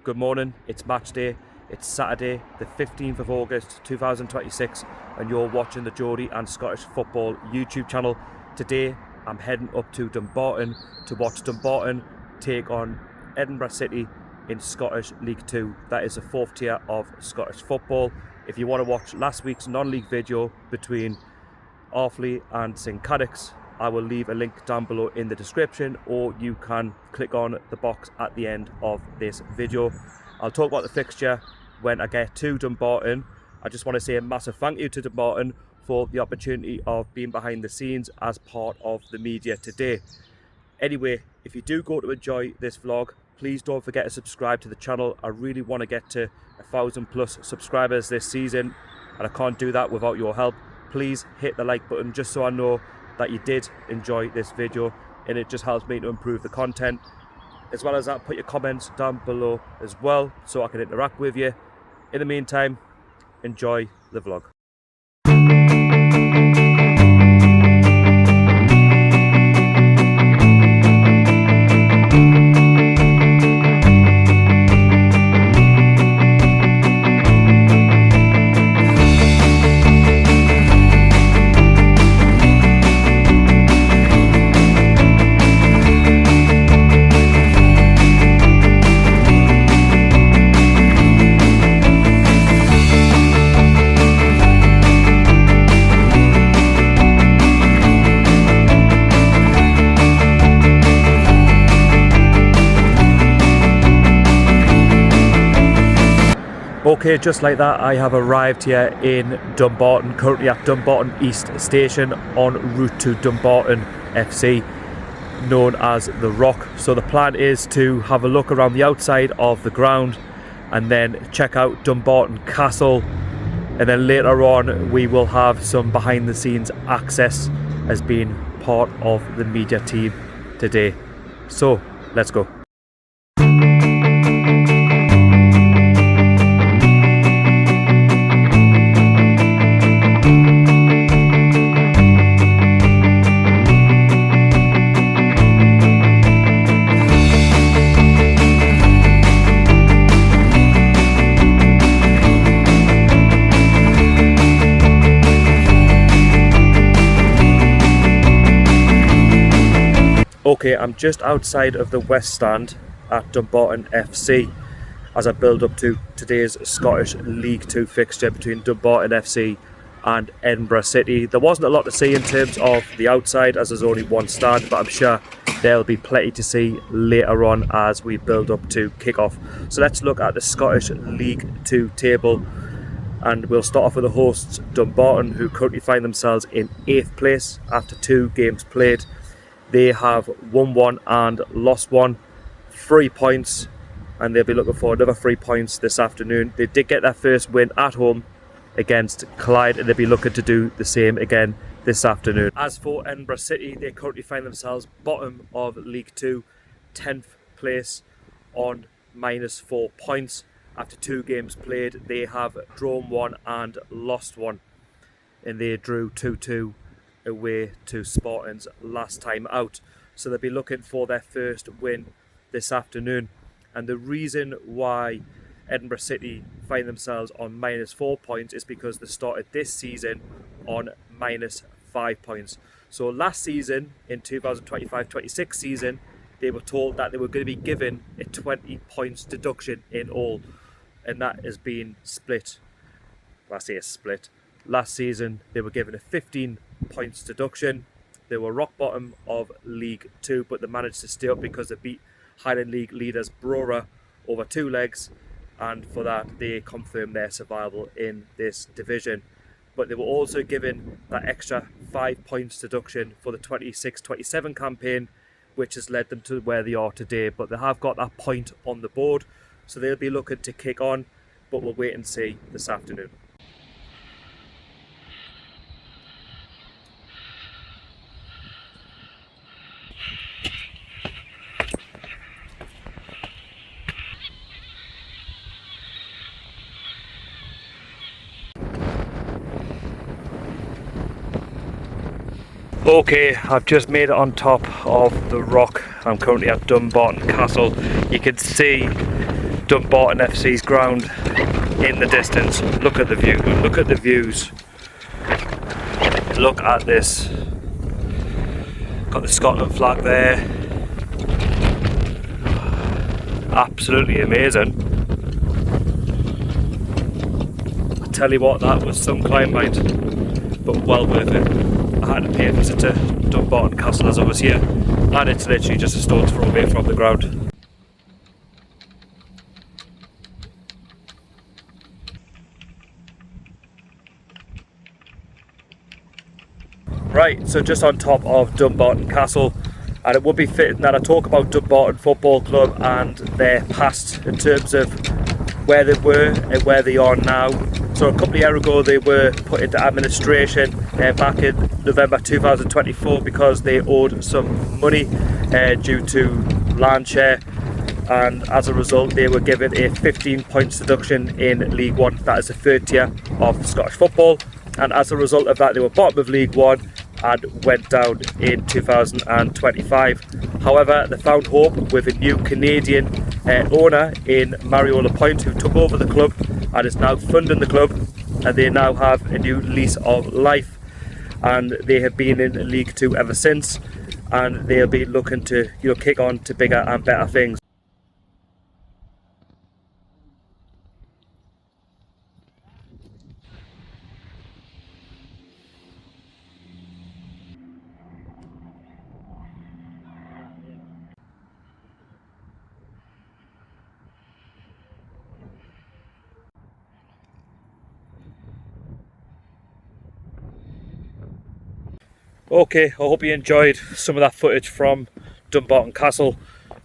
Good morning, it's match day. It's Saturday, the 15th of August 2026, and you're watching the Geordie and Scottish Football YouTube channel. Today, I'm heading up to Dumbarton to watch Dumbarton take on Edinburgh City in Scottish League 2. That is the fourth tier of Scottish football. If you want to watch last week's non-league video between Arthurlie and St Cadocs, I will leave a link down below in the description, or you can click on the box at the end of this video. I'll talk about the fixture when I get to Dumbarton. I just want to say a massive thank you to Dumbarton for the opportunity of being behind the scenes as part of the media today. Anyway, if you do go to enjoy this vlog, please don't forget to subscribe to the channel. I really want to get to 1,000+ subscribers this season, and I can't do that without your help. Please hit the like button just so I know that you did enjoy this video, and it just helps me to improve the content. As well as that, put your comments down below as well so I can interact with you. In the meantime, enjoy the vlog. Okay, just like that, I have arrived here in Dumbarton, currently at Dumbarton East Station, en route to Dumbarton FC, known as The Rock. So the plan is to have a look around the outside of the ground and then check out Dumbarton Castle, and then later on we will have some behind the scenes access as being part of the media team today. So let's go. Okay, I'm just outside of the West Stand at Dumbarton FC as I build up to today's Scottish League 2 fixture between Dumbarton FC and Edinburgh City. There wasn't a lot to see in terms of the outside as there's only one stand, but I'm sure there'll be plenty to see later on as we build up to kick-off. So let's look at the Scottish League 2 table, and we'll start off with the hosts Dumbarton, who currently find themselves in 8th place after 2 games played. They have won 1 and lost 1, 3 points, and they'll be looking for another 3 points this afternoon. They did get their first win at home against Clyde, and they'll be looking to do the same again this afternoon. As for Edinburgh City, they currently find themselves bottom of League 2, 10th place on -4 points. After 2 games played, they have drawn 1 and lost 1, and they drew 2-2 away to Spartans last time out. So they'll be looking for their first win this afternoon. And the reason why Edinburgh City find themselves on -4 points is because they started this season on -5 points. So last season, in 2025-26 season, they were told that they were going to be given a 20 points deduction in all, and that has been split. Well, I say a split. Last season they were given a 15 points deduction. They were rock bottom of League 2, but they managed to stay up because they beat Highland League leaders Brora over 2 legs, and for that they confirmed their survival in this division. But they were also given that extra 5 points deduction for the 26-27 campaign, which has led them to where they are today. But they have got that point on the board, so they'll be looking to kick on, but we'll wait and see this afternoon. Okay, I've just made it on top of the rock. I'm currently at Dumbarton Castle. You can see Dumbarton FC's ground in the distance. Look at the view, look at the views. Look at this. Got the Scotland flag there. Absolutely amazing. I tell you what, that was some climb height, but well worth it. I had to pay a visit to Dumbarton Castle as I was here, and it's literally just a stone's throw away from the ground. Right, so just on top of Dumbarton Castle, and it would be fitting that I talk about Dumbarton Football Club and their past in terms of where they were and where they are now. So a couple of years ago they were put into administration back in November 2024 because they owed some money due to land share, and as a result they were given a 15 points deduction in League One. That is the third tier of Scottish football, and as a result of that they were bottom of League One and went down in 2025. However, they found hope with a new Canadian owner in Mario Lapointe, who took over the club and is now funding the club, and they now have a new lease of life, and they have been in League Two ever since, and they'll be looking to kick on to bigger and better things. Okay, I hope you enjoyed some of that footage from Dumbarton Castle.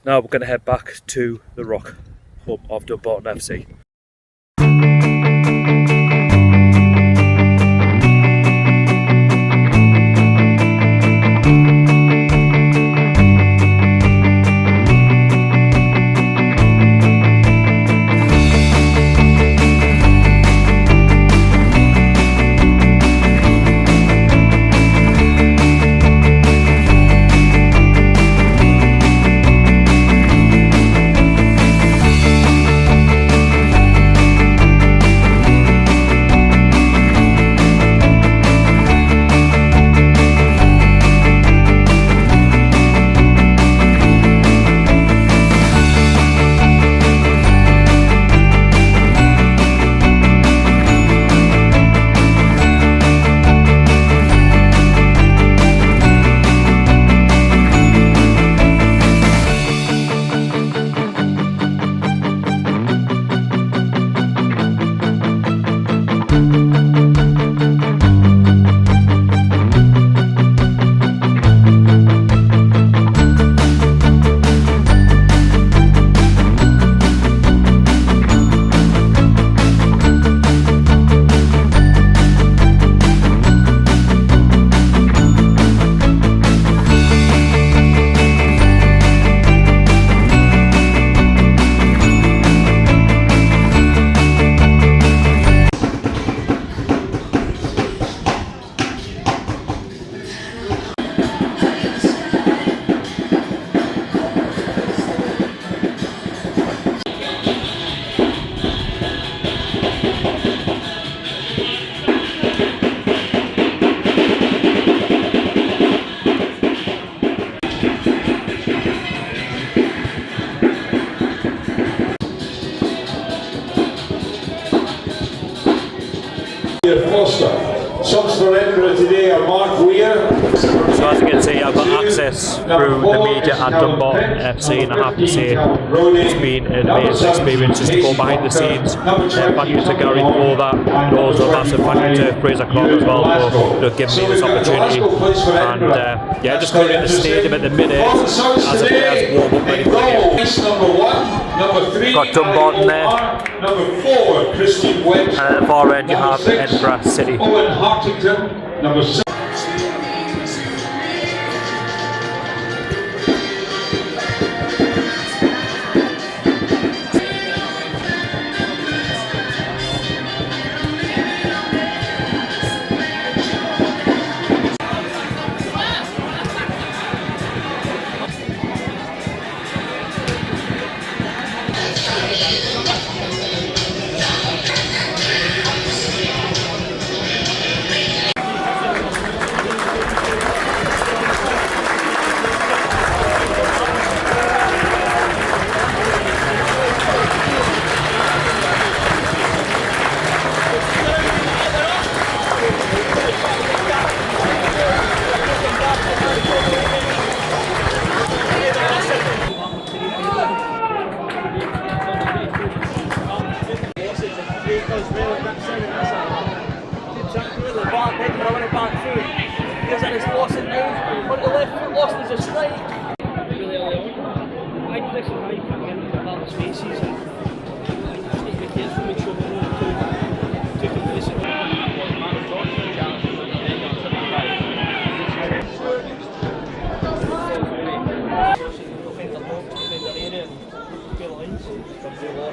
Now we're going to head back to the Rock, home of Dumbarton FC. Subs for Edinburgh today are Mark Weir. So as you can see, I've got access through the media at Dumbarton FC, and I have to say it's been an amazing experience just to go behind the scenes. Thank you to Gary for that, and also a massive thank you to Fraser Clark as well for giving me this opportunity. And yeah, just currently in the stadium at the minute as the players warm up ready for the game. Number 1, number 3, got Dumbarton there, number 4, Christian Webb, and at the far end you have Edinburgh City. Owen Hartington, number 6.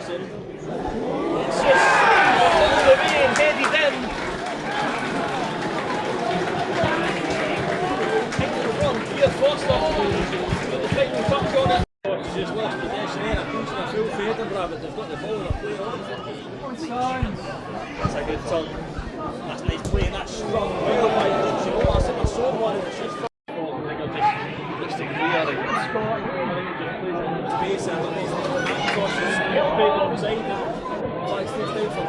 Lawson. It's just all the way and headed in. Here, Foster. Got the final touch on it. She's just lost possession there. I'm pushing a full for Edinburgh, but they've got the ball and they're playing on. That's a good turn. That's nice play and that's strong well by Fixture. Oh, that's like a sword one. It's just looks to clear it. Scott just plays it in space and it's cautious. Big offside. Flags this down for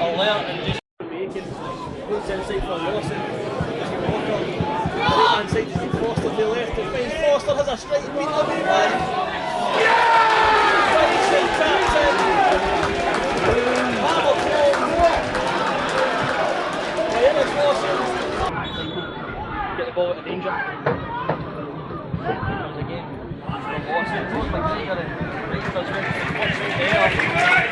alert and just making looks inside for Lawson. Walker, right hand side to Foster to the left to find Foster has a strike beat everyone. Right side taps in. Hammer ball. Right in Lawson. Get the ball out of danger. Again. Lawson, McGregor and Rangers went to the punch out there.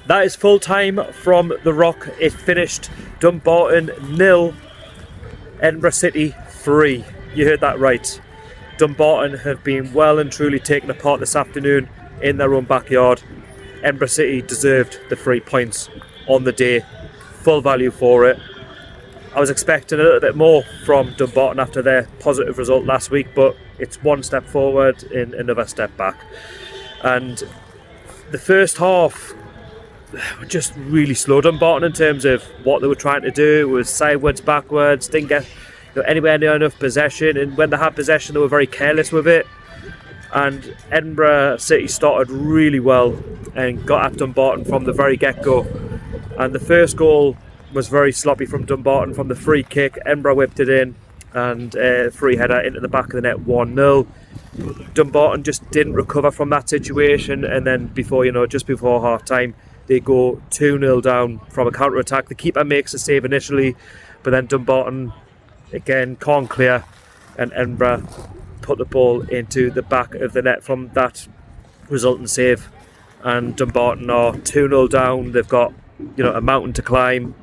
That is full time from the Rock. It finished Dumbarton 0, Edinburgh City 3. You heard that right. Dumbarton have been well and truly taken apart this afternoon in their own backyard. Edinburgh City deserved the 3 points on the day. Full value for it. I was expecting a little bit more from Dumbarton after their positive result last week, but it's one step forward and another step back. And the first half just really slow Dumbarton in terms of what they were trying to do. It was sideways, backwards, didn't get anywhere near enough possession, and when they had possession they were very careless with it. And Edinburgh City started really well and got at Dumbarton from the very get-go. And the first goal was very sloppy from Dumbarton from the free kick. Edinburgh whipped it in and free header into the back of the net, 1-0. Dumbarton just didn't recover from that situation, and then just before half time they go 2-0 down from a counter-attack. The keeper makes a save initially, but then Dumbarton again can't clear, and Edinburgh put the ball into the back of the net from that resulting save. And Dumbarton are 2-0 down. They've got a mountain to climb,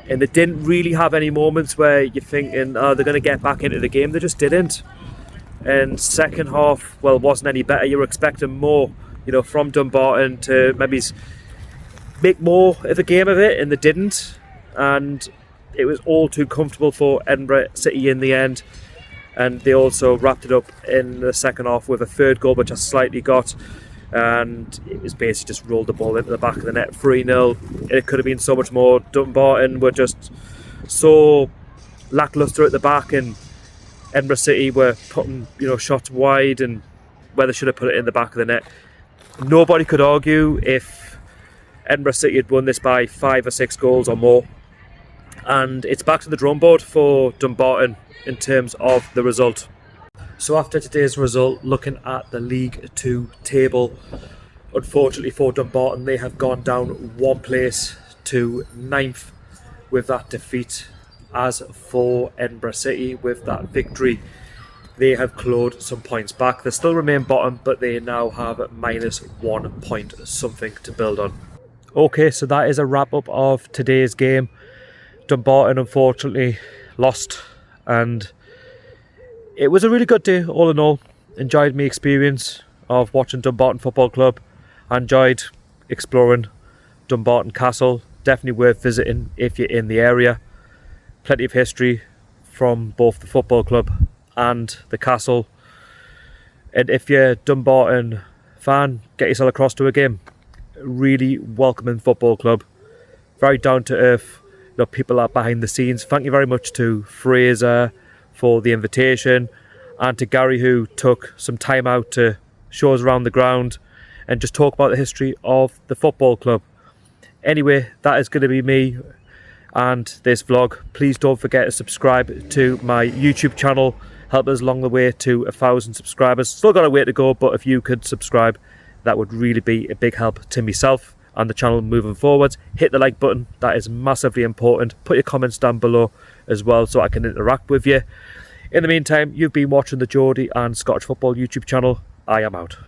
and they didn't really have any moments where you're thinking, oh, they're going to get back into the game. They just didn't. And second half, wasn't any better. You were expecting more, from Dumbarton to maybe make more of a game of it, and they didn't. And it was all too comfortable for Edinburgh City in the end. And they also wrapped it up in the second half with a third goal, which I slightly got. And it was basically just rolled the ball into the back of the net, 3-0. It could have been so much more. Dumbarton were just so lacklustre at the back, and Edinburgh City were putting shots wide and where they should have put it in the back of the net. Nobody could argue if Edinburgh City had won this by 5 or 6 goals or more. And it's back to the drawing board for Dumbarton in terms of the result. So after today's result, looking at the League 2 table, unfortunately for Dumbarton, they have gone down 1 place to 9th with that defeat. As for Edinburgh City, with that victory, they have clawed some points back. They still remain bottom, but they now have -1 point something to build on. Okay, so that is a wrap up of today's game. Dumbarton unfortunately lost, and it was a really good day all in all. Enjoyed my experience of watching Dumbarton Football Club. I enjoyed exploring Dumbarton Castle. Definitely worth visiting if you're in the area. Plenty of history from both the football club and the castle. And if you're a Dumbarton fan, get yourself across to a game. Really welcoming football club. Very down to earth. People are behind the scenes. Thank you very much to Fraser for the invitation, and to Gary, who took some time out to show us around the ground and just talk about the history of the football club. Anyway, that is going to be me and this vlog. Please don't forget to subscribe to my YouTube channel. Help us along the way to 1,000 subscribers. Still got a way to go, but if you could subscribe, that would really be a big help to myself and the channel moving forward. Hit the like button, that is massively important. Put your comments down below as well so I can interact with you. In the meantime, you've been watching the Geordie and Scottish Football YouTube channel. I am out.